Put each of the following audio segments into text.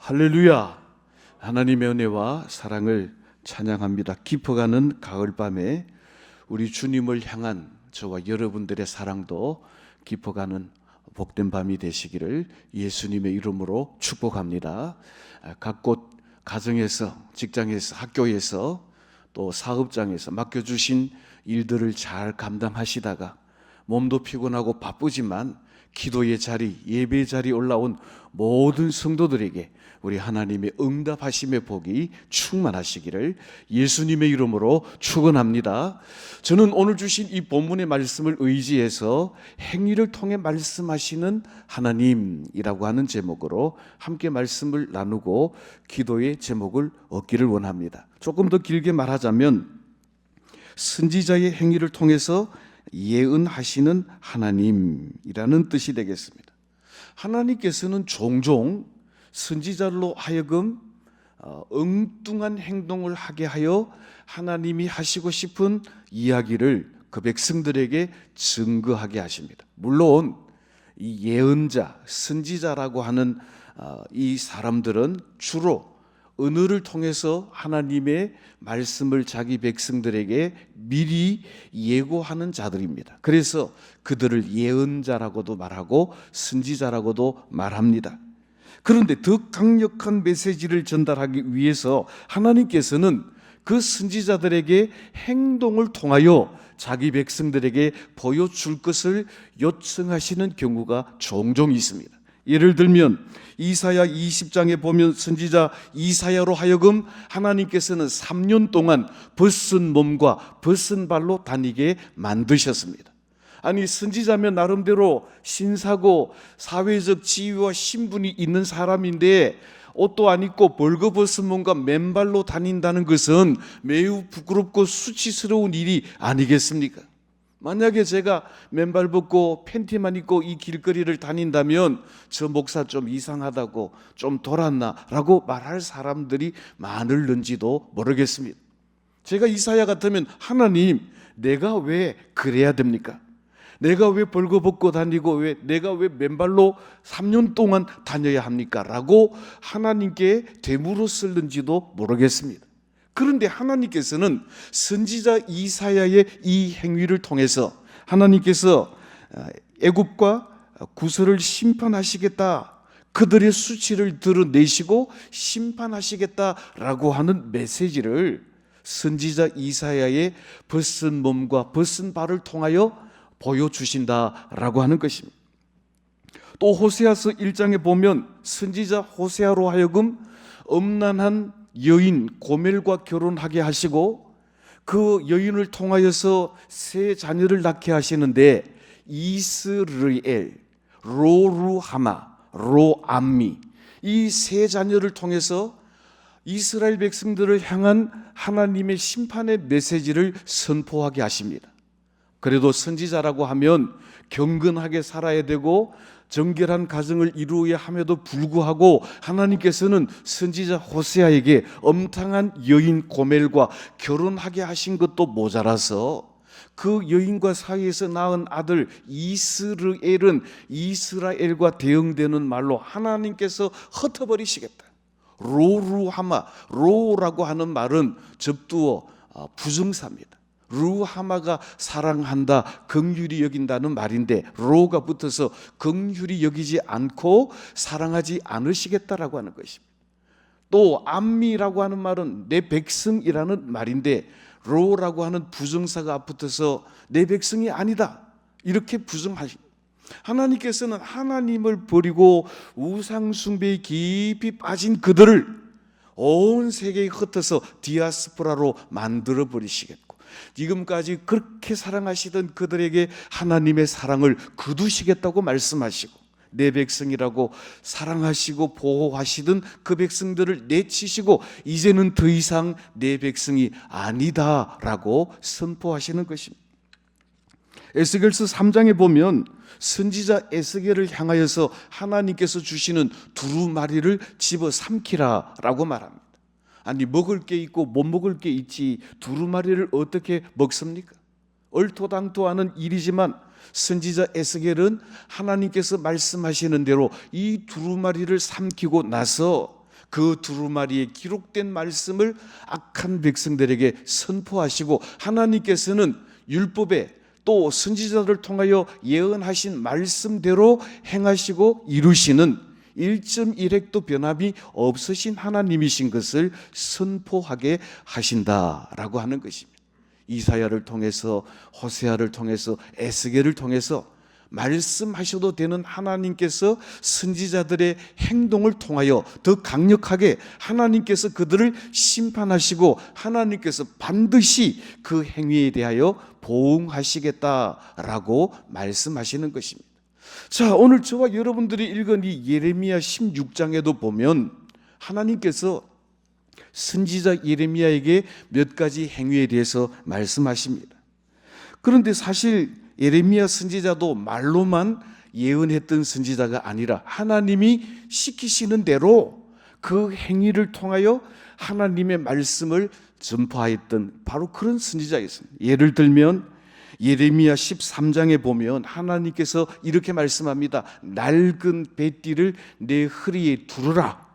할렐루야. 하나님의 은혜와 사랑을 찬양합니다. 깊어가는 가을밤에 우리 주님을 향한 저와 여러분들의 사랑도 깊어가는 복된 밤이 되시기를 예수님의 이름으로 축복합니다. 각곳 가정에서, 직장에서, 학교에서 또 사업장에서 맡겨주신 일들을 잘 감당하시다가 몸도 피곤하고 바쁘지만 기도의 자리, 예배의 자리에 올라온 모든 성도들에게 우리 하나님의 응답하심의 복이 충만하시기를 예수님의 이름으로 축원합니다. 저는 오늘 주신 이 본문의 말씀을 의지해서 행위를 통해 말씀하시는 하나님이라고 하는 제목으로 함께 말씀을 나누고 기도의 제목을 얻기를 원합니다. 조금 더 길게 말하자면 선지자의 행위를 통해서 예언하시는 하나님이라는 뜻이 되겠습니다. 하나님께서는 종종 선지자로 하여금 엉뚱한 행동을 하게 하여 하나님이 하시고 싶은 이야기를 그 백성들에게 증거하게 하십니다. 물론 이 예언자, 선지자라고 하는 이 사람들은 주로 언어를 통해서 하나님의 말씀을 자기 백성들에게 미리 예고하는 자들입니다. 그래서 그들을 예언자라고도 말하고 선지자라고도 말합니다. 그런데 더 강력한 메시지를 전달하기 위해서 하나님께서는 그 선지자들에게 행동을 통하여 자기 백성들에게 보여줄 것을 요청하시는 경우가 종종 있습니다. 예를 들면 이사야 20장에 보면 선지자 이사야로 하여금 하나님께서는 3년 동안 벗은 몸과 벗은 발로 다니게 만드셨습니다. 아니, 선지자면 나름대로 신사고 사회적 지위와 신분이 있는 사람인데 옷도 안 입고 벌거벗은 몸과 맨발로 다닌다는 것은 매우 부끄럽고 수치스러운 일이 아니겠습니까? 만약에 제가 맨발 벗고 팬티만 입고 이 길거리를 다닌다면 저 목사 좀 이상하다고, 좀 돌았나라고 말할 사람들이 많을는지도 모르겠습니다. 제가 이사야 같으면 하나님, 내가 왜 그래야 됩니까? 내가 왜 벌거벗고 다니고 내가 왜 맨발로 3년 동안 다녀야 합니까? 라고 하나님께 되물었을는지도 모르겠습니다. 그런데 하나님께서는 선지자 이사야의 이 행위를 통해서 하나님께서 애굽과 구설을 심판하시겠다, 그들의 수치를 드러내시고 심판하시겠다라고 하는 메시지를 선지자 이사야의 벗은 몸과 벗은 발을 통하여 보여주신다라고 하는 것입니다. 또 호세아서 1장에 보면 선지자 호세아로 하여금 음란한 여인 고멜과 결혼하게 하시고 그 여인을 통하여서 세 자녀를 낳게 하시는데 이스르엘, 로루하마, 로암미 이 세 자녀를 통해서 이스라엘 백성들을 향한 하나님의 심판의 메시지를 선포하게 하십니다. 그래도 선지자라고 하면 경건하게 살아야 되고 정결한 가정을 이루어야 함에도 불구하고 하나님께서는 선지자 호세아에게 엄탕한 여인 고멜과 결혼하게 하신 것도 모자라서 그 여인과 사이에서 낳은 아들 이스르엘은 이스라엘과 대응되는 말로 하나님께서 흩어버리시겠다. 로루하마, 로라고 하는 말은 접두어 부정사입니다. 루하마가 사랑한다, 긍휼히 여긴다는 말인데 로가 붙어서 긍휼히 여기지 않고 사랑하지 않으시겠다라고 하는 것입니다. 또 암미라고 하는 말은 내 백성이라는 말인데 로라고 하는 부정사가 붙어서 내 백성이 아니다, 이렇게 부정하십니다. 하나님께서는 하나님을 버리고 우상 숭배에 깊이 빠진 그들을 온 세계에 흩어서 디아스포라로 만들어 버리시겠고 지금까지 그렇게 사랑하시던 그들에게 하나님의 사랑을 거두시겠다고 말씀하시고 내 백성이라고 사랑하시고 보호하시던 그 백성들을 내치시고 이제는 더 이상 내 백성이 아니다라고 선포하시는 것입니다. 에스겔서 3장에 보면 선지자 에스겔을 향하여서 하나님께서 주시는 두루마리를 집어 삼키라라고 말합니다. 아니, 먹을 게 있고 못 먹을 게 있지 두루마리를 어떻게 먹습니까? 얼토당토하는 일이지만 선지자 에스겔은 하나님께서 말씀하시는 대로 이 두루마리를 삼키고 나서 그 두루마리에 기록된 말씀을 악한 백성들에게 선포하시고, 하나님께서는 율법에 또 선지자들을 통하여 예언하신 말씀대로 행하시고 이루시는 1.1획도 변함이 없으신 하나님이신 것을 선포하게 하신다라고 하는 것입니다. 이사야를 통해서, 호세아를 통해서, 에스겔을 통해서 말씀하셔도 되는 하나님께서 선지자들의 행동을 통하여 더 강력하게 하나님께서 그들을 심판하시고, 하나님께서 반드시 그 행위에 대하여 보응하시겠다라고 말씀하시는 것입니다. 자, 오늘 저와 여러분들이 읽은 이 예레미야 16장에도 보면 하나님께서 선지자 예레미야에게 몇 가지 행위에 대해서 말씀하십니다. 그런데 사실 예레미야 선지자도 말로만 예언했던 선지자가 아니라 하나님이 시키시는 대로 그 행위를 통하여 하나님의 말씀을 전파했던 바로 그런 선지자였습니다. 예를 들면 예레미야 13장에 보면 하나님께서 이렇게 말씀합니다. 낡은 뱃띠를 내 허리에 두르라.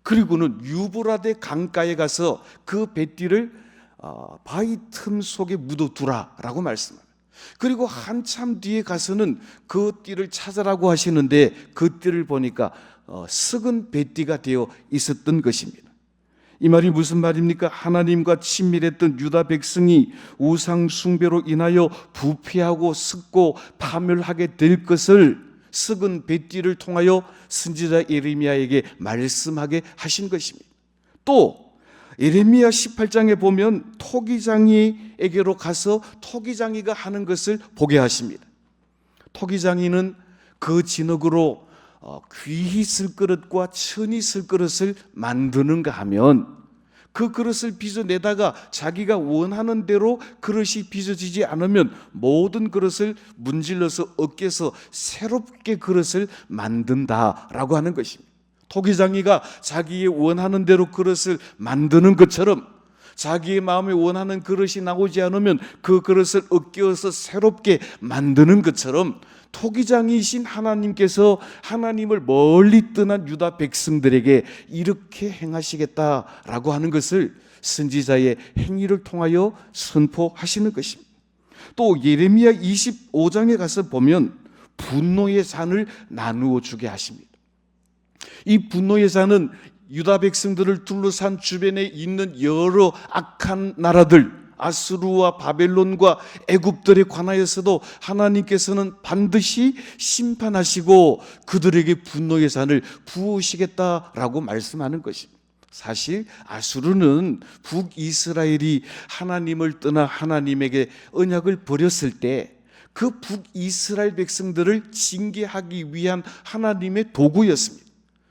그리고는 유브라데 강가에 가서 그 뱃띠를 바위 틈 속에 묻어두라 라고 말씀합니다. 그리고 한참 뒤에 가서는 그 띠를 찾으라고 하시는데 그 띠를 보니까 썩은 뱃띠가 되어 있었던 것입니다. 이 말이 무슨 말입니까? 하나님과 친밀했던 유다 백성이 우상 숭배로 인하여 부패하고 썩고 파멸하게 될 것을 썩은 뱃띠를 통하여 선지자 예레미야에게 말씀하게 하신 것입니다. 또 예레미야 18장에 보면 토기장이에게로 가서 토기장이가 하는 것을 보게 하십니다. 토기장이는 그 진흙으로 귀히 쓸 그릇과 천이 쓸 그릇을 만드는가 하면 그 그릇을 빚어내다가 자기가 원하는 대로 그릇이 빚어지지 않으면 모든 그릇을 문질러서 엎겨서 새롭게 그릇을 만든다라고 하는 것입니다. 토기장이가 자기의 원하는 대로 그릇을 만드는 것처럼 자기의 마음에 원하는 그릇이 나오지 않으면 그 그릇을 엎겨서 새롭게 만드는 것처럼 토기장이신 하나님께서 하나님을 멀리 떠난 유다 백성들에게 이렇게 행하시겠다라고 하는 것을 선지자의 행위를 통하여 선포하시는 것입니다. 또 예레미야 25장에 가서 보면 분노의 잔을 나누어 주게 하십니다. 이 분노의 잔은 유다 백성들을 둘러싼 주변에 있는 여러 악한 나라들, 아수르와 바벨론과 애굽들에 관하여서도 하나님께서는 반드시 심판하시고 그들에게 분노의 잔을 부으시겠다라고 말씀하는 것입니다. 사실 아수르는 북이스라엘이 하나님을 떠나 하나님에게 언약을 버렸을 때 그 북이스라엘 백성들을 징계하기 위한 하나님의 도구였습니다.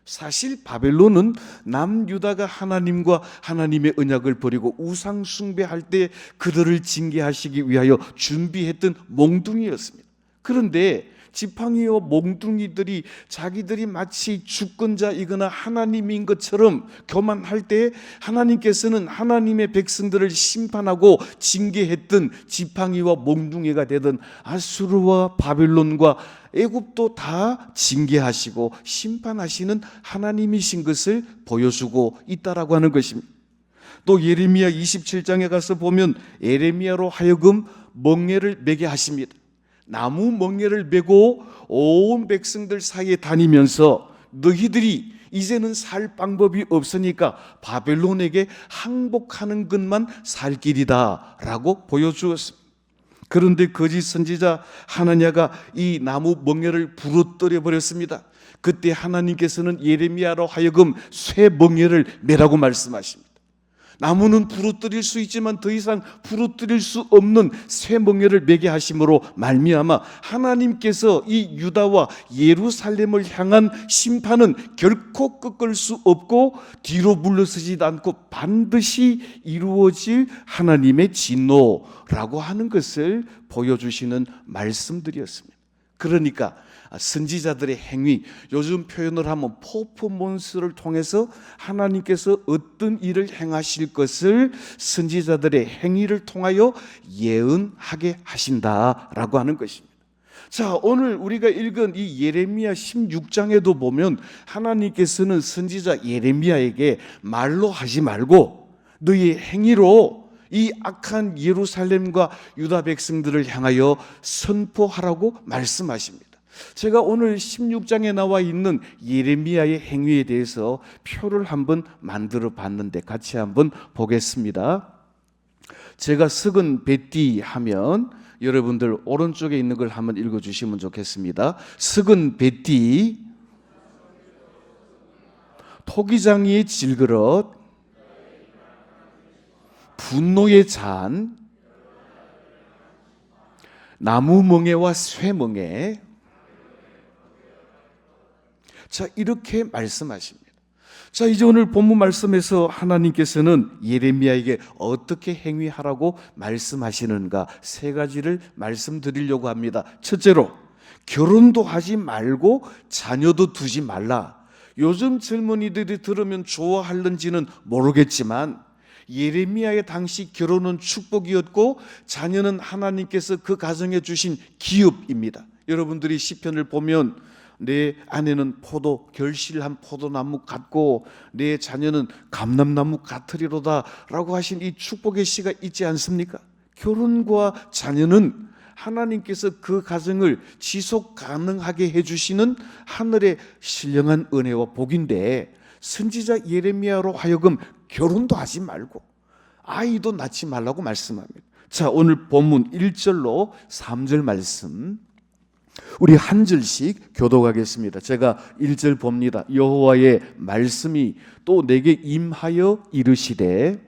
사실 바벨론은 남유다가 하나님과 하나님의 언약을 버리고 우상 숭배할 때 그들을 징계하시기 위하여 준비했던 몽둥이였습니다. 그런데 지팡이와 몽둥이들이 자기들이 마치 주권자이거나 하나님인 것처럼 교만할 때 하나님께서는 하나님의 백성들을 심판하고 징계했던 지팡이와 몽둥이가 되던 아수르와 바벨론과 애굽도 다 징계하시고 심판하시는 하나님이신 것을 보여주고 있다라고 하는 것입니다. 또 예레미야 27장에 가서 보면 예레미야로 하여금 멍에를 매게 하십니다. 나무 멍에를 메고 온 백성들 사이에 다니면서 너희들이 이제는 살 방법이 없으니까 바벨론에게 항복하는 것만 살 길이다 라고 보여주었습니다. 그런데 거짓 선지자 하나냐가 이 나무 멍에를 부러뜨려 버렸습니다. 그때 하나님께서는 예레미야로 하여금 쇠 멍에를 매라고 말씀하십니다. 나무는 부러뜨릴 수 있지만 더 이상 부러뜨릴 수 없는 쇠 멍에를 매게 하심으로 말미암아 하나님께서 이 유다와 예루살렘을 향한 심판은 결코 꺾을 수 없고 뒤로 물러서지 않고 반드시 이루어질 하나님의 진노라고 하는 것을 보여주시는 말씀들이었습니다. 그러니까 선지자들의 행위, 요즘 표현을 하면 퍼포먼스를 통해서 하나님께서 어떤 일을 행하실 것을 선지자들의 행위를 통하여 예언하게 하신다라고 하는 것입니다. 자, 오늘 우리가 읽은 이 예레미야 16장에도 보면 하나님께서는 선지자 예레미야에게 말로 하지 말고 너희 행위로 이 악한 예루살렘과 유다 백성들을 향하여 선포하라고 말씀하십니다. 제가 오늘 16장에 나와 있는 예레미야의 행위에 대해서 표를 한번 만들어 봤는데 같이 한번 보겠습니다. 제가 석은 뱃띠 하면 여러분들 오른쪽에 있는 걸 한번 읽어주시면 좋겠습니다. 석은 뱃띠, 토기장이의 질그릇, 분노의 잔, 나무 멍에와 쇠 멍에. 자, 이렇게 말씀하십니다. 자, 이제 오늘 본문 말씀에서 하나님께서는 예레미야에게 어떻게 행위하라고 말씀하시는가 세 가지를 말씀드리려고 합니다. 첫째로, 결혼도 하지 말고 자녀도 두지 말라. 요즘 젊은이들이 들으면 좋아할는지는 모르겠지만 예레미야의 당시 결혼은 축복이었고 자녀는 하나님께서 그 가정에 주신 기업입니다. 여러분들이 시편을 보면 내 아내는 결실한 포도나무 같고 내 자녀는 감람나무 같으리로다 라고 하신 이 축복의 시가 있지 않습니까? 결혼과 자녀는 하나님께서 그 가정을 지속 가능하게 해주시는 하늘의 신령한 은혜와 복인데 선지자 예레미야로 하여금 결혼도 하지 말고 아이도 낳지 말라고 말씀합니다. 자, 오늘 본문 1절로 3절 말씀 우리 한 절씩 교독하겠습니다. 제가 1절 봅니다. 여호와의 말씀이 또 내게 임하여 이르시되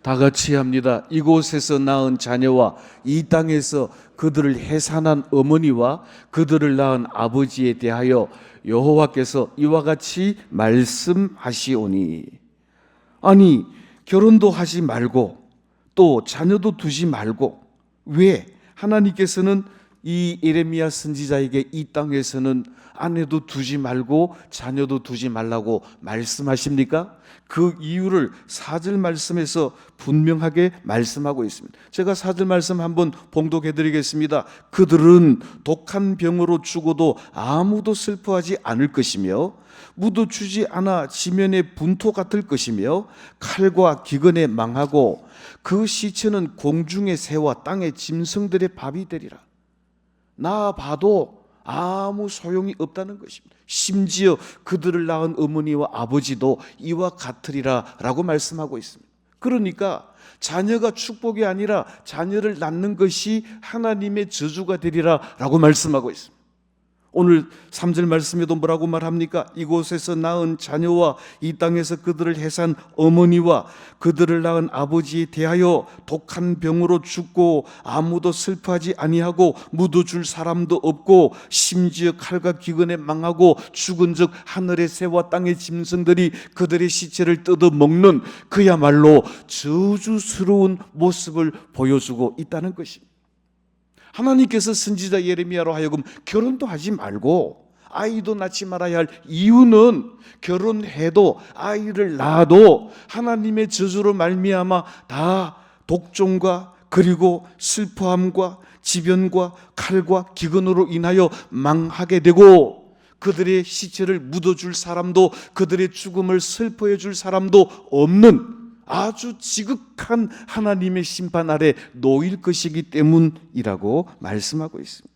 다 같이 합니다. 이곳에서 낳은 자녀와 이 땅에서 그들을 해산한 어머니와 그들을 낳은 아버지에 대하여 여호와께서 이와 같이 말씀하시오니 아니 결혼도 하지 말고 또 자녀도 두지 말고 왜 하나님께서는 이 예레미야 선지자에게 이 땅에서는 아내도 두지 말고 자녀도 두지 말라고 말씀하십니까? 그 이유를 4절 말씀에서 분명하게 말씀하고 있습니다. 제가 4절 말씀 한번 봉독해 드리겠습니다. 그들은 독한 병으로 죽어도 아무도 슬퍼하지 않을 것이며 묻어주지 않아 지면의 분토 같을 것이며 칼과 기근에 망하고 그 시체는 공중의 새와 땅의 짐승들의 밥이 되리라. 나 봐도 아무 소용이 없다는 것입니다. 심지어 그들을 낳은 어머니와 아버지도 이와 같으리라 라고 말씀하고 있습니다. 그러니까 자녀가 축복이 아니라 자녀를 낳는 것이 하나님의 저주가 되리라 라고 말씀하고 있습니다. 오늘 3절 말씀에도 뭐라고 말합니까? 이곳에서 낳은 자녀와 이 땅에서 그들을 해산 어머니와 그들을 낳은 아버지에 대하여 독한 병으로 죽고 아무도 슬퍼하지 아니하고 묻어줄 사람도 없고 심지어 칼과 기근에 망하고 죽은즉 하늘의 새와 땅의 짐승들이 그들의 시체를 뜯어먹는 그야말로 저주스러운 모습을 보여주고 있다는 것입니다. 하나님께서 선지자 예레미야로 하여금 결혼도 하지 말고 아이도 낳지 말아야 할 이유는 결혼해도 아이를 낳아도 하나님의 저주로 말미암아 다 독종과 그리고 슬퍼함과 지변과 칼과 기근으로 인하여 망하게 되고 그들의 시체를 묻어줄 사람도 그들의 죽음을 슬퍼해 줄 사람도 없는 아주 지극한 하나님의 심판 아래 놓일 것이기 때문이라고 말씀하고 있습니다.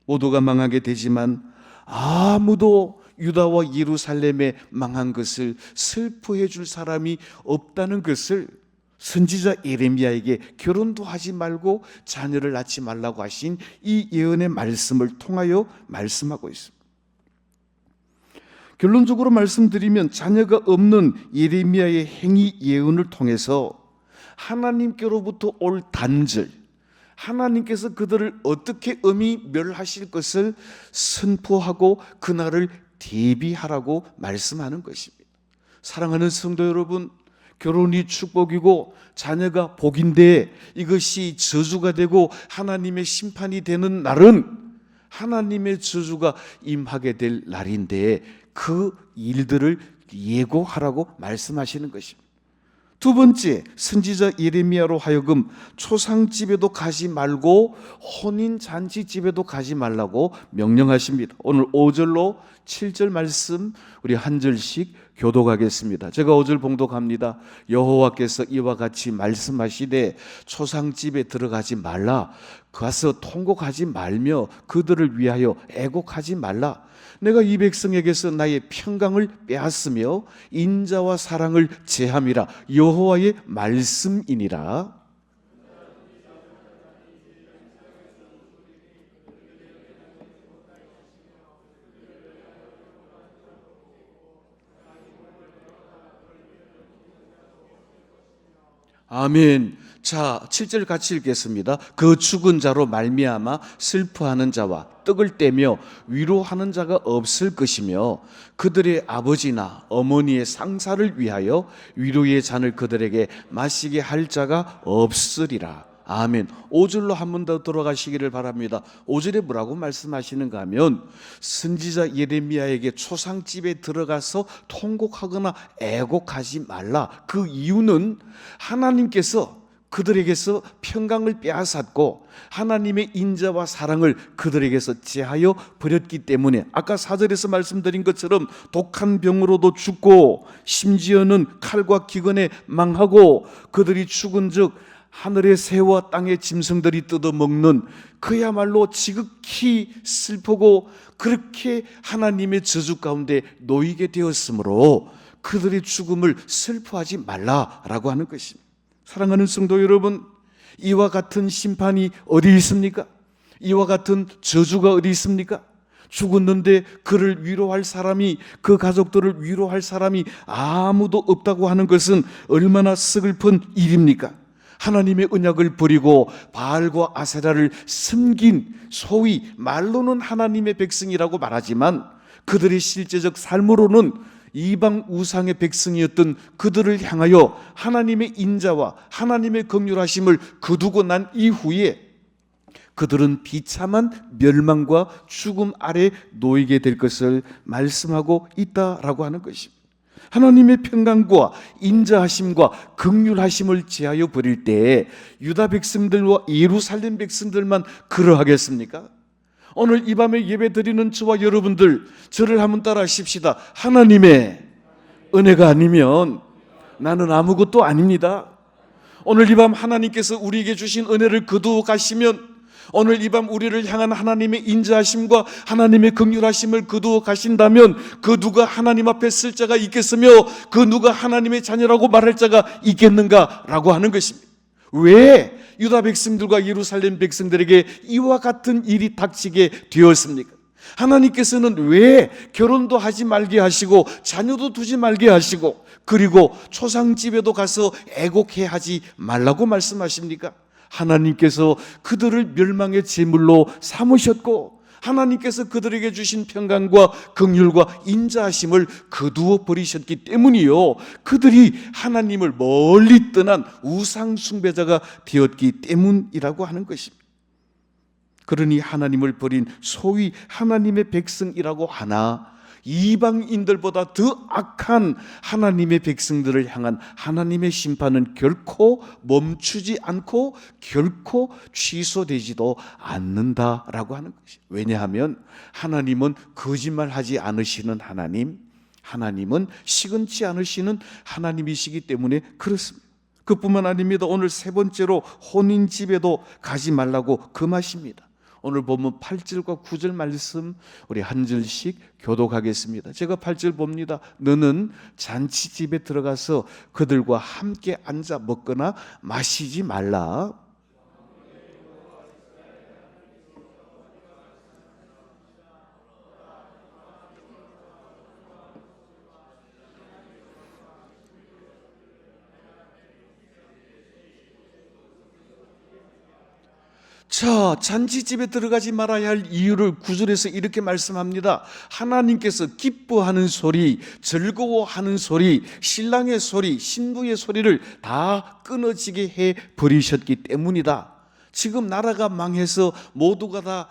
모두가 망하게 되지만 아무도 유다와 예루살렘에 망한 것을 슬퍼해 줄 사람이 없다는 것을 선지자 예레미야에게 결혼도 하지 말고 자녀를 낳지 말라고 하신 이 예언의 말씀을 통하여 말씀하고 있습니다. 결론적으로 말씀드리면 자녀가 없는 예레미야의 행위 예언을 통해서 하나님께로부터 올 단절, 하나님께서 그들을 어떻게 엄히 멸하실 것을 선포하고 그날을 대비하라고 말씀하는 것입니다. 사랑하는 성도 여러분, 결혼이 축복이고 자녀가 복인데 이것이 저주가 되고 하나님의 심판이 되는 날은 하나님의 저주가 임하게 될 날인데 그 일들을 예고하라고 말씀하시는 것입니다. 두 번째, 선지자 예레미야로 하여금 초상집에도 가지 말고 혼인 잔치집에도 가지 말라고 명령하십니다. 오늘 5절로 7절 말씀 우리 한 절씩 교독하겠습니다. 제가 5절 봉독합니다. 여호와께서 이와 같이 말씀하시되 초상집에 들어가지 말라. 가서 통곡하지 말며 그들을 위하여 애곡하지 말라. 내가 이 백성에게서 나의 평강을 빼앗으며 인자와 사랑을 제함이라. 여호와의 말씀이니라. 아멘. 자, 7절 같이 읽겠습니다. 그 죽은 자로 말미암아 슬퍼하는 자와 떡을 떼며 위로하는 자가 없을 것이며 그들의 아버지나 어머니의 상사를 위하여 위로의 잔을 그들에게 마시게 할 자가 없으리라. 아멘. 5절로 한 번 더 돌아가시기를 바랍니다. 5절에 뭐라고 말씀하시는가 하면 선지자 예레미야에게 초상집에 들어가서 통곡하거나 애곡하지 말라. 그 이유는 하나님께서 그들에게서 평강을 빼앗았고 하나님의 인자와 사랑을 그들에게서 제하여 버렸기 때문에 아까 4절에서 말씀드린 것처럼 독한 병으로도 죽고 심지어는 칼과 기근에 망하고 그들이 죽은 즉 하늘의 새와 땅의 짐승들이 뜯어먹는 그야말로 지극히 슬프고 그렇게 하나님의 저주 가운데 놓이게 되었으므로 그들의 죽음을 슬퍼하지 말라라고 하는 것입니다. 사랑하는 성도 여러분, 이와 같은 심판이 어디 있습니까? 이와 같은 저주가 어디 있습니까? 죽었는데 그를 위로할 사람이, 그 가족들을 위로할 사람이 아무도 없다고 하는 것은 얼마나 서글픈 일입니까? 하나님의 언약을 버리고 바알과 아세라를 섬긴 소위 말로는 하나님의 백성이라고 말하지만 그들의 실제적 삶으로는 이방 우상의 백성이었던 그들을 향하여 하나님의 인자와 하나님의 긍휼하심을 거두고 난 이후에 그들은 비참한 멸망과 죽음 아래 놓이게 될 것을 말씀하고 있다라고 하는 것입니다. 하나님의 평강과 인자하심과 긍휼하심을 제하여 버릴 때에 유다 백성들과 예루살렘 백성들만 그러하겠습니까? 오늘 이 밤에 예배 드리는 저와 여러분들, 저를 한번 따라 하십시다. 하나님의 은혜가 아니면 나는 아무것도 아닙니다. 오늘 이 밤 하나님께서 우리에게 주신 은혜를 거두어 가시면, 오늘 이 밤 우리를 향한 하나님의 인자하심과 하나님의 긍휼하심을 거두어 가신다면 그 누가 하나님 앞에 쓸 자가 있겠으며 그 누가 하나님의 자녀라고 말할 자가 있겠는가라고 하는 것입니다. 왜 유다 백성들과 예루살렘 백성들에게 이와 같은 일이 닥치게 되었습니까? 하나님께서는 왜 결혼도 하지 말게 하시고 자녀도 두지 말게 하시고 그리고 초상집에도 가서 애곡해 하지 말라고 말씀하십니까? 하나님께서 그들을 멸망의 제물로 삼으셨고 하나님께서 그들에게 주신 평강과 긍휼과 인자하심을 거두어 버리셨기 때문이요, 그들이 하나님을 멀리 떠난 우상 숭배자가 되었기 때문이라고 하는 것입니다. 그러니 하나님을 버린 소위 하나님의 백성이라고 하나 이방인들보다 더 악한 하나님의 백성들을 향한 하나님의 심판은 결코 멈추지 않고 결코 취소되지도 않는다라고 하는 것이에요. 왜냐하면 하나님은 거짓말하지 않으시는 하나님, 하나님은 시건치 않으시는 하나님이시기 때문에 그렇습니다. 그뿐만 아닙니다. 오늘 세 번째로 혼인집에도 가지 말라고 금하십니다. 오늘 보면 8절과 9절 말씀 우리 한 절씩 교독하겠습니다. 제가 8절 봅니다. 너는 잔치집에 들어가서 그들과 함께 앉아 먹거나 마시지 말라. 자, 잔치집에 들어가지 말아야 할 이유를 9절에서 이렇게 말씀합니다. 하나님께서 기뻐하는 소리, 즐거워하는 소리, 신랑의 소리, 신부의 소리를 다 끊어지게 해 버리셨기 때문이다. 지금 나라가 망해서 모두가 다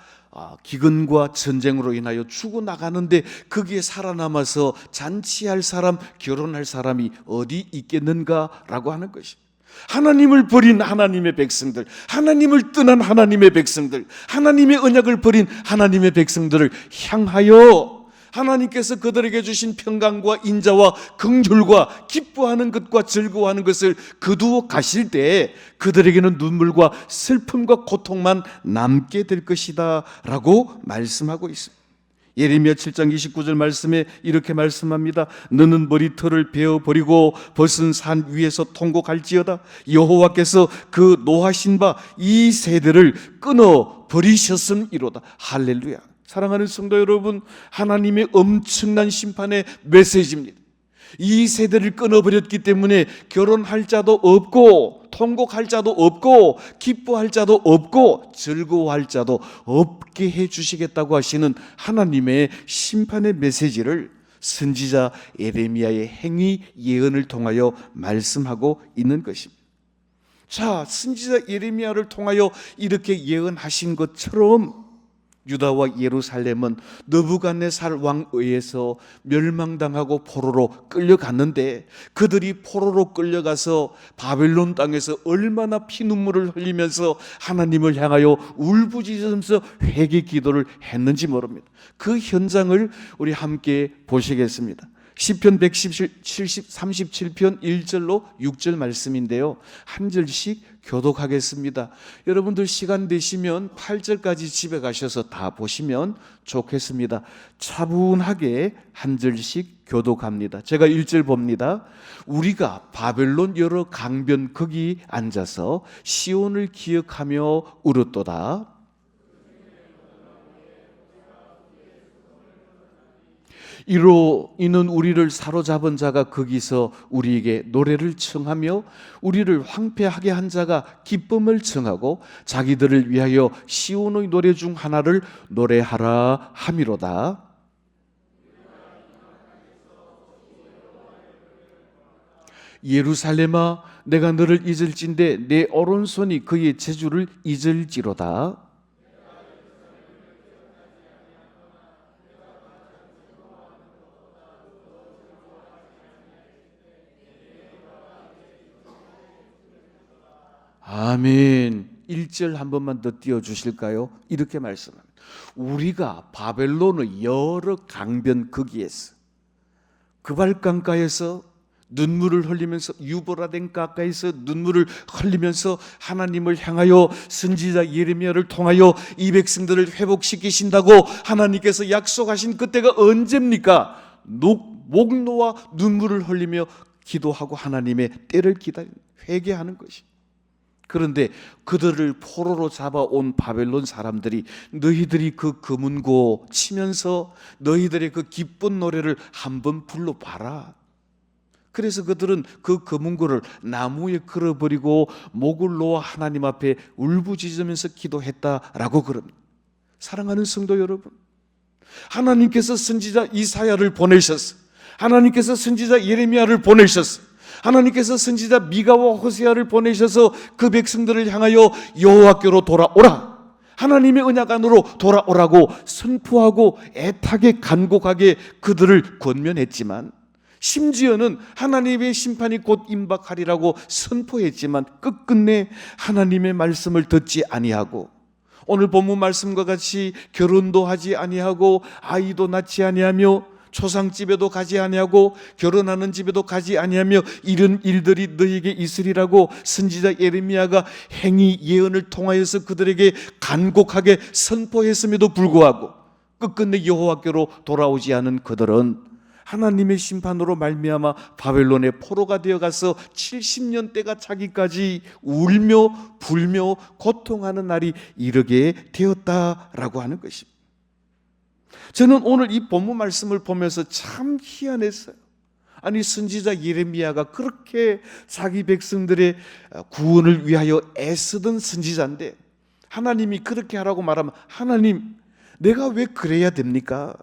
기근과 전쟁으로 인하여 죽어나가는데 거기에 살아남아서 잔치할 사람, 결혼할 사람이 어디 있겠는가라고 하는 것입니다. 하나님을 버린 하나님의 백성들, 하나님을 떠난 하나님의 백성들, 하나님의 언약을 버린 하나님의 백성들을 향하여 하나님께서 그들에게 주신 평강과 인자와 긍휼과 기뻐하는 것과 즐거워하는 것을 거두어 가실 때 그들에게는 눈물과 슬픔과 고통만 남게 될 것이다 라고 말씀하고 있습니다. 예레미야 7장 29절 말씀에 이렇게 말씀합니다. 너는 머리털을 베어버리고 벗은 산 위에서 통곡할지어다. 여호와께서 그 노하신 바 이 세대를 끊어버리셨음이로다. 할렐루야. 사랑하는 성도 여러분, 하나님의 엄청난 심판의 메시지입니다. 이 세대를 끊어버렸기 때문에 결혼할 자도 없고 통곡할 자도 없고 기뻐할 자도 없고 즐거워할 자도 없게 해주시겠다고 하시는 하나님의 심판의 메시지를 선지자 예레미야의 행위 예언을 통하여 말씀하고 있는 것입니다. 자, 선지자 예레미야를 통하여 이렇게 예언하신 것처럼 유다와 예루살렘은 느부갓네살 왕에 의해서 멸망당하고 포로로 끌려갔는데 그들이 포로로 끌려가서 바벨론 땅에서 얼마나 피눈물을 흘리면서 하나님을 향하여 울부짖으면서 회개 기도를 했는지 모릅니다. 그 현장을 우리 함께 보시겠습니다. 시편 137편 1절로 6절 말씀인데요, 한 절씩 교독하겠습니다. 여러분들 시간 되시면 8절까지 집에 가셔서 다 보시면 좋겠습니다. 차분하게 한 절씩 교독합니다. 제가 1절 봅니다. 우리가 바벨론 여러 강변 거기 앉아서 시온을 기억하며 울었도다. 이는 우리를 사로잡은 자가 거기서 우리에게 노래를 청하며 우리를 황폐하게 한 자가 기쁨을 청하고 자기들을 위하여 시온의 노래 중 하나를 노래하라 함이로다. 예루살렘아, 내가 너를 잊을진데 내 오른손이 그의 재주를 잊을지로다. 아멘. 1절 한 번만 더 띄워주실까요? 이렇게 말씀합니다. 우리가 바벨론의 여러 강변 거기에서 그발강가에서 눈물을 흘리면서 유보라된 가까이서 눈물을 흘리면서 하나님을 향하여 선지자 예레미야를 통하여 이 백성들을 회복시키신다고 하나님께서 약속하신 그때가 언제입니까? 목 놓아 눈물을 흘리며 기도하고 하나님의 때를 기다리는, 회개하는 것이. 그런데 그들을 포로로 잡아온 바벨론 사람들이 너희들이 그 금은고 치면서 너희들의 그 기쁜 노래를 한번 불러봐라. 그래서 그들은 그 금은고를 나무에 걸어버리고 목을 놓아 하나님 앞에 울부짖으면서 기도했다라고 그럽니다. 사랑하는 성도 여러분, 하나님께서 선지자 이사야를 보내셨어. 하나님께서 선지자 예레미야를 보내셨어. 하나님께서 선지자 미가와 호세아를 보내셔서 그 백성들을 향하여 여호와께로 돌아오라, 하나님의 언약 안으로 돌아오라고 선포하고 애타게 간곡하게 그들을 권면했지만, 심지어는 하나님의 심판이 곧 임박하리라고 선포했지만 끝끝내 하나님의 말씀을 듣지 아니하고 오늘 본문 말씀과 같이 결혼도 하지 아니하고 아이도 낳지 아니하며 초상집에도 가지 아니하고 결혼하는 집에도 가지 아니하며 이런 일들이 너희에게 있으리라고 선지자 예레미야가 행위 예언을 통하여서 그들에게 간곡하게 선포했음에도 불구하고 끝끝내 여호와께로 돌아오지 않은 그들은 하나님의 심판으로 말미암아 바벨론의 포로가 되어가서 70년 때가 차기까지 울며 불며 고통하는 날이 이르게 되었다라고 하는 것입니다. 저는 오늘 이 본문 말씀을 보면서 참 희한했어요. 아니, 선지자 예레미야가 그렇게 자기 백성들의 구원을 위하여 애쓰던 선지자인데 하나님이 그렇게 하라고 말하면, 하나님, 내가 왜 그래야 됩니까?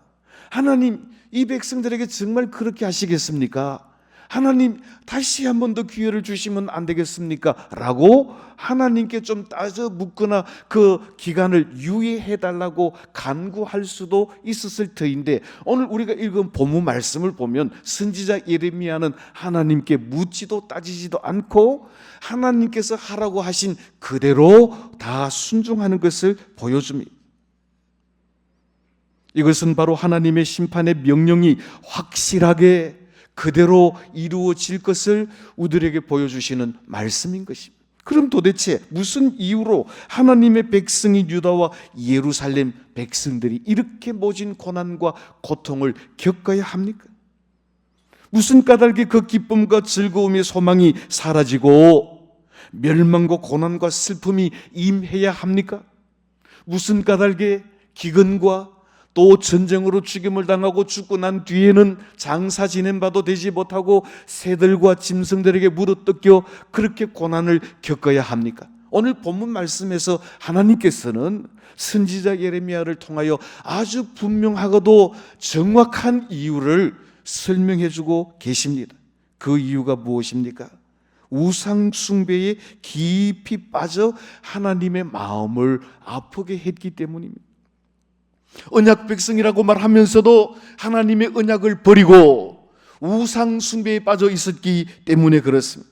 하나님, 이 백성들에게 정말 그렇게 하시겠습니까? 하나님 다시 한 번 더 기회를 주시면 안 되겠습니까? 라고 하나님께 좀 따져 묻거나 그 기간을 유예해 달라고 간구할 수도 있었을 터인데, 오늘 우리가 읽은 본문 말씀을 보면 선지자 예레미야는 하나님께 묻지도 따지지도 않고 하나님께서 하라고 하신 그대로 다 순종하는 것을 보여줍니다. 이것은 바로 하나님의 심판의 명령이 확실하게 그대로 이루어질 것을 우리에게 보여주시는 말씀인 것입니다. 그럼 도대체 무슨 이유로 하나님의 백성인 유다와 예루살렘 백성들이 이렇게 모진 고난과 고통을 겪어야 합니까? 무슨 까닭에 그 기쁨과 즐거움의 소망이 사라지고 멸망과 고난과 슬픔이 임해야 합니까? 무슨 까닭에 기근과 또 전쟁으로 죽임을 당하고 죽고 난 뒤에는 장사 지낸 바도 되지 못하고 새들과 짐승들에게 물어뜯겨 그렇게 고난을 겪어야 합니까? 오늘 본문 말씀에서 하나님께서는 선지자 예레미야를 통하여 아주 분명하고도 정확한 이유를 설명해 주고 계십니다. 그 이유가 무엇입니까? 우상 숭배에 깊이 빠져 하나님의 마음을 아프게 했기 때문입니다. 언약 백성이라고 말하면서도 하나님의 언약을 버리고 우상 숭배에 빠져 있었기 때문에 그렇습니다.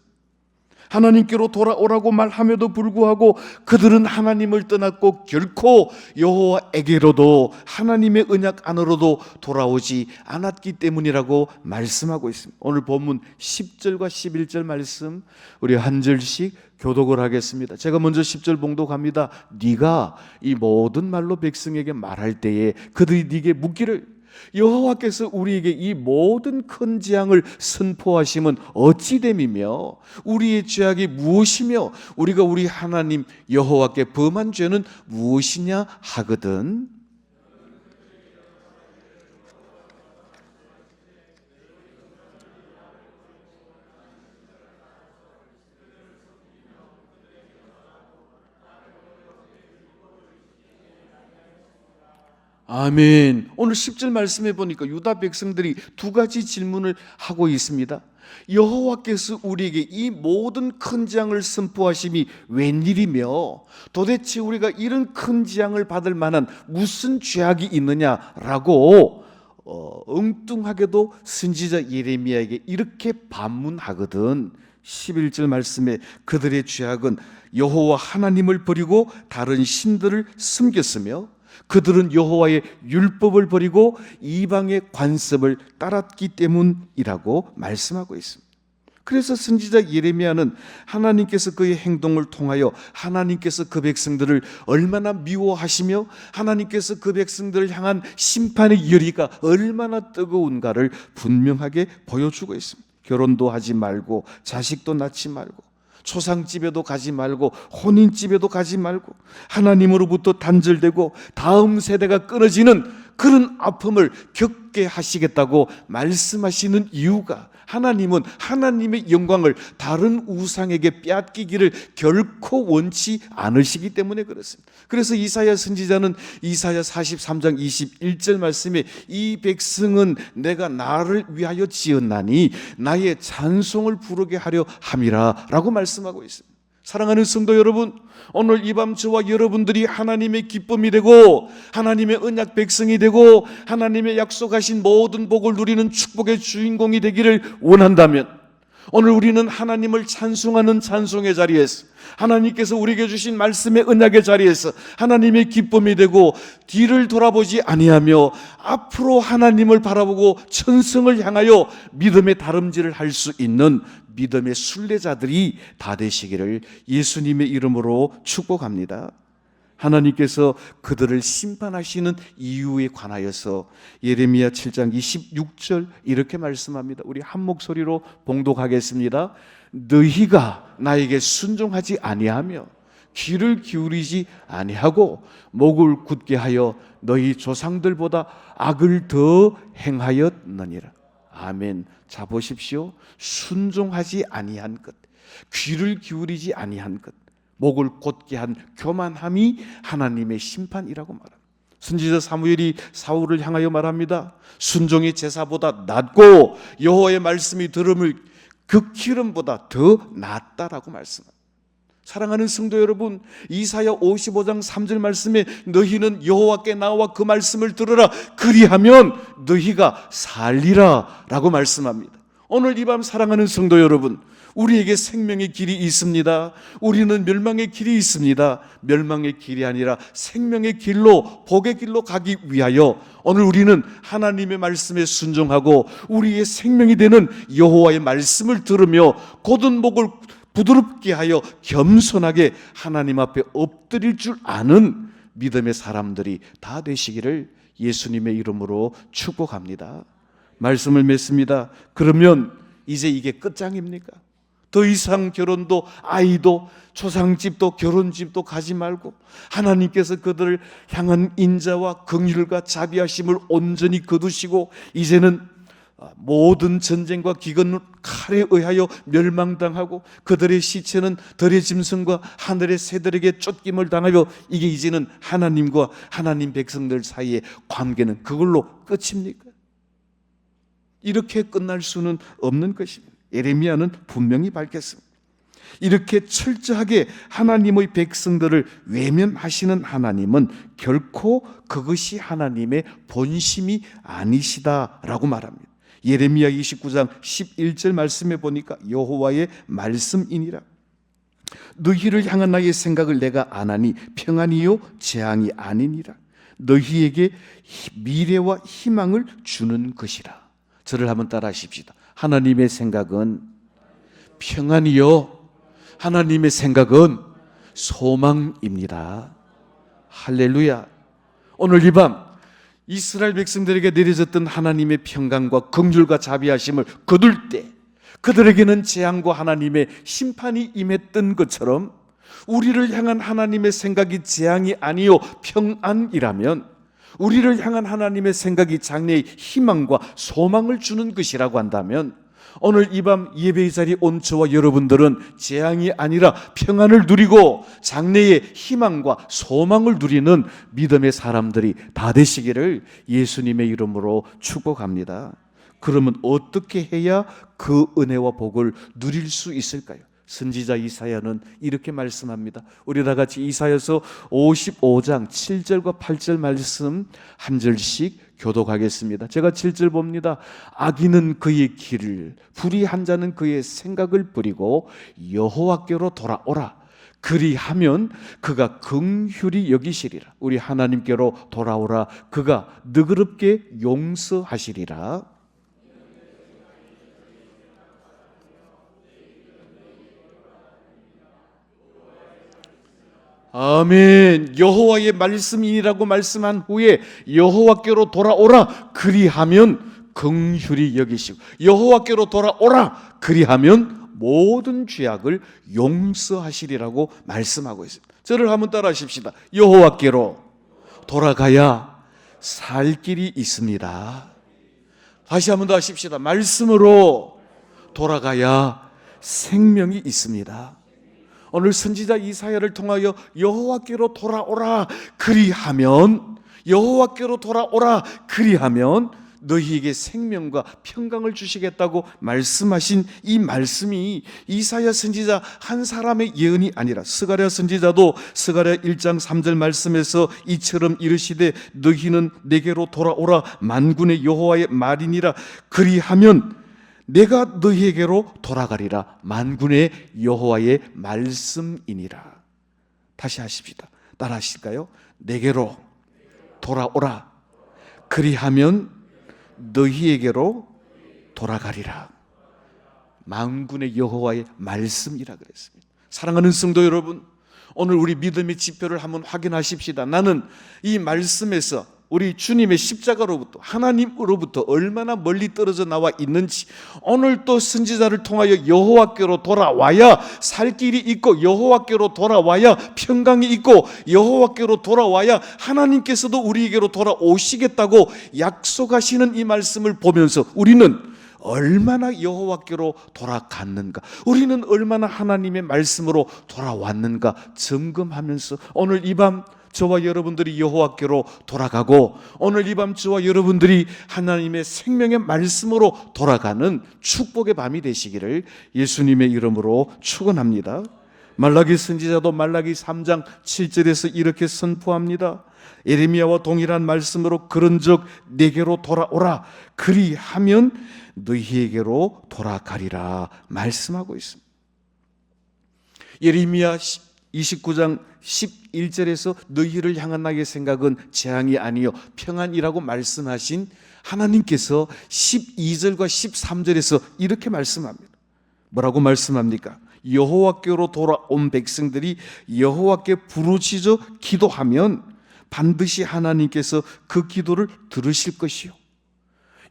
하나님께로 돌아오라고 말함에도 불구하고 그들은 하나님을 떠났고 결코 여호와에게로도 하나님의 언약 안으로도 돌아오지 않았기 때문이라고 말씀하고 있습니다. 오늘 본문 10절과 11절 말씀 우리 한 절씩 교독을 하겠습니다. 제가 먼저 10절 봉독합니다. 네가 이 모든 말로 백성에게 말할 때에 그들이 네게 묻기를 여호와께서 우리에게 이 모든 큰 재앙을 선포하시면 어찌 됨이며 우리의 죄악이 무엇이며 우리가 우리 하나님 여호와께 범한 죄는 무엇이냐 하거든. 아멘. 오늘 10절 말씀해 보니까 유다 백성들이 두 가지 질문을 하고 있습니다. 여호와께서 우리에게 이 모든 큰 재앙을 선포하심이 웬일이며 도대체 우리가 이런 큰 재앙을 받을 만한 무슨 죄악이 있느냐라고 엉뚱하게도 선지자 예레미야에게 이렇게 반문하거든. 11절 말씀에 그들의 죄악은 여호와 하나님을 버리고 다른 신들을 섬겼으며 그들은 여호와의 율법을 버리고 이방의 관습을 따랐기 때문이라고 말씀하고 있습니다. 그래서 선지자 예레미야는 하나님께서 그의 행동을 통하여 하나님께서 그 백성들을 얼마나 미워하시며 하나님께서 그 백성들을 향한 심판의 열의가 얼마나 뜨거운가를 분명하게 보여주고 있습니다. 결혼도 하지 말고 자식도 낳지 말고 초상집에도 가지 말고 혼인집에도 가지 말고 하나님으로부터 단절되고 다음 세대가 끊어지는 그런 아픔을 겪게 하시겠다고 말씀하시는 이유가 하나님은 하나님의 영광을 다른 우상에게 빼앗기기를 결코 원치 않으시기 때문에 그렇습니다. 그래서 이사야 선지자는 이사야 43장 21절 말씀에 이 백성은 내가 나를 위하여 지었나니 나의 찬송을 부르게 하려 함이라 라고 말씀하고 있습니다. 사랑하는 성도 여러분, 오늘 이 밤 저와 여러분들이 하나님의 기쁨이 되고 하나님의 언약 백성이 되고 하나님의 약속하신 모든 복을 누리는 축복의 주인공이 되기를 원한다면 오늘 우리는 하나님을 찬송하는 찬송의 자리에서 하나님께서 우리에게 주신 말씀의 언약의 자리에서 하나님의 기쁨이 되고 뒤를 돌아보지 아니하며 앞으로 하나님을 바라보고 천성을 향하여 믿음의 다름질을 할 수 있는 믿음의 순례자들이 다 되시기를 예수님의 이름으로 축복합니다. 하나님께서 그들을 심판하시는 이유에 관하여서 예레미야 7장 26절 이렇게 말씀합니다. 우리 한 목소리로 봉독하겠습니다. 너희가 나에게 순종하지 아니하며 귀를 기울이지 아니하고 목을 굳게 하여 너희 조상들보다 악을 더 행하였느니라. 아멘. 자 보십시오. 순종하지 아니한 것, 귀를 기울이지 아니한 것, 목을 곧게 한 교만함이 하나님의 심판이라고 말합니다. 선지자 사무엘이 사울을 향하여 말합니다. 순종이 제사보다 낫고 여호와의 말씀이 들음을 그 기름보다 더 낫다라고 말씀합니다. 사랑하는 성도 여러분, 이사야 55장 3절 말씀에 너희는 여호와께 나와 그 말씀을 들으라 그리하면 너희가 살리라 라고 말씀합니다. 오늘 이 밤 사랑하는 성도 여러분, 우리에게 생명의 길이 있습니다. 우리는 멸망의 길이 있습니다. 멸망의 길이 아니라 생명의 길로, 복의 길로 가기 위하여 오늘 우리는 하나님의 말씀에 순종하고 우리의 생명이 되는 여호와의 말씀을 들으며 곧은 목을 부드럽게 하여 겸손하게 하나님 앞에 엎드릴 줄 아는 믿음의 사람들이 다 되시기를 예수님의 이름으로 축복합니다. 말씀을 맺습니다. 그러면 이제 이게 끝장입니까? 더 이상 결혼도 아이도 초상집도 결혼집도 가지 말고 하나님께서 그들을 향한 인자와 긍휼과 자비하심을 온전히 거두시고 이제는 모든 전쟁과 기근 칼에 의하여 멸망당하고 그들의 시체는 들의 짐승과 하늘의 새들에게 쫓김을 당하여 이게 이제는 하나님과 하나님 백성들 사이의 관계는 그걸로 끝입니까? 이렇게 끝날 수는 없는 것입니다. 예레미야는 분명히 밝혔습니다. 이렇게 철저하게 하나님의 백성들을 외면하시는 하나님은 결코 그것이 하나님의 본심이 아니시다라고 말합니다. 예레미야 29장 11절 말씀에 보니까 여호와의 말씀이니라. 너희를 향한 나의 생각을 내가 아나니 평안이요 재앙이 아니니라. 너희에게 미래와 희망을 주는 것이라. 저를 한번 따라 하십시다. 하나님의 생각은 평안이요, 하나님의 생각은 소망입니다. 할렐루야. 오늘 이 밤 이스라엘 백성들에게 내려졌던 하나님의 평강과 긍휼과 자비하심을 거둘 때 그들에게는 재앙과 하나님의 심판이 임했던 것처럼 우리를 향한 하나님의 생각이 재앙이 아니요 평안이라면 우리를 향한 하나님의 생각이 장래의 희망과 소망을 주는 것이라고 한다면 오늘 이 밤 예배의 자리에 온 저와 여러분들은 재앙이 아니라 평안을 누리고 장래의 희망과 소망을 누리는 믿음의 사람들이 다 되시기를 예수님의 이름으로 축복합니다. 그러면 어떻게 해야 그 은혜와 복을 누릴 수 있을까요? 선지자 이사야는 이렇게 말씀합니다. 우리 다 같이 이사야서 55장 7절과 8절 말씀 한 절씩 교독하겠습니다. 제가 7절 봅니다. 악인은 그의 길을, 불의한 자는 그의 생각을 버리고 여호와께로 돌아오라. 그리하면 그가 긍휼히 여기시리라. 우리 하나님께로 돌아오라. 그가 너그럽게 용서하시리라. 아멘. 여호와의 말씀이라고 말씀한 후에 여호와께로 돌아오라. 그리하면 긍휼히 여기시고 여호와께로 돌아오라. 그리하면 모든 죄악을 용서하시리라고 말씀하고 있습니다. 저를 한번 따라하십시다. 여호와께로 돌아가야 살 길이 있습니다. 다시 한번 더 하십시다. 말씀으로 돌아가야 생명이 있습니다. 오늘 선지자 이사야를 통하여 여호와께로 돌아오라 그리하면 여호와께로 돌아오라 그리하면 너희에게 생명과 평강을 주시겠다고 말씀하신 이 말씀이 이사야 선지자 한 사람의 예언이 아니라 스가랴 선지자도 스가랴 1장 3절 말씀에서 이처럼 이르시되 너희는 내게로 돌아오라 만군의 여호와의 말이니라 그리하면 내가 너희에게로 돌아가리라. 만군의 여호와의 말씀이니라. 다시 하십시다. 따라 하실까요? 내게로 돌아오라. 그리하면 너희에게로 돌아가리라. 만군의 여호와의 말씀이라 그랬습니다. 사랑하는 성도 여러분, 오늘 우리 믿음의 지표를 한번 확인하십시다. 나는 이 말씀에서 우리 주님의 십자가로부터 하나님으로부터 얼마나 멀리 떨어져 나와 있는지 오늘 또 선지자를 통하여 여호와께로 돌아와야 살 길이 있고 여호와께로 돌아와야 평강이 있고 여호와께로 돌아와야 하나님께서도 우리에게로 돌아오시겠다고 약속하시는 이 말씀을 보면서 우리는 얼마나 여호와께로 돌아갔는가, 우리는 얼마나 하나님의 말씀으로 돌아왔는가 점검하면서 오늘 이 밤 저와 여러분들이 여호와께로 돌아가고 오늘 이 밤 저와 여러분들이 하나님의 생명의 말씀으로 돌아가는 축복의 밤이 되시기를 예수님의 이름으로 축원합니다. 말라기 선지자도 말라기 3장 7절에서 이렇게 선포합니다. 예레미야와 동일한 말씀으로 그런즉 내게로 돌아오라 그리하면 너희에게로 돌아가리라 말씀하고 있습니다. 예레미야 29장 11절에서 너희를 향한 나의 생각은 재앙이 아니요 평안이라고 말씀하신 하나님께서 12절과 13절에서 이렇게 말씀합니다. 뭐라고 말씀합니까? 여호와께로 돌아온 백성들이 여호와께 부르짖어 기도하면 반드시 하나님께서 그 기도를 들으실 것이요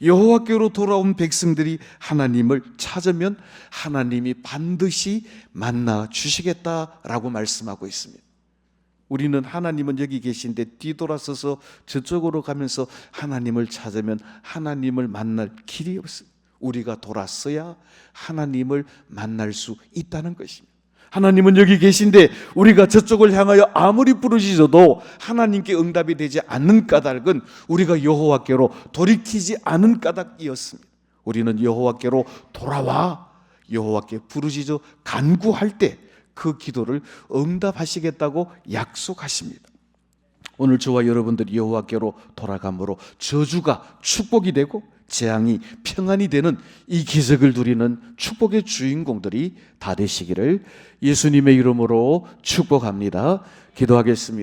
여호와께로 돌아온 백성들이 하나님을 찾으면 하나님이 반드시 만나 주시겠다라고 말씀하고 있습니다. 우리는 하나님은 여기 계신데 뒤돌아서서 저쪽으로 가면서 하나님을 찾으면 하나님을 만날 길이 없습니다. 우리가 돌아서야 하나님을 만날 수 있다는 것입니다. 하나님은 여기 계신데 우리가 저쪽을 향하여 아무리 부르짖어도 하나님께 응답이 되지 않는 까닭은 우리가 여호와께로 돌이키지 않은 까닭이었습니다. 우리는 여호와께로 돌아와 여호와께 부르짖어 간구할 때 그 기도를 응답하시겠다고 약속하십니다. 오늘 저와 여러분들이 여호와께로 돌아감으로 저주가 축복이 되고 재앙이 평안이 되는 이 기적을 누리는 축복의 주인공들이 다 되시기를 예수님의 이름으로 축복합니다. 기도하겠습니다.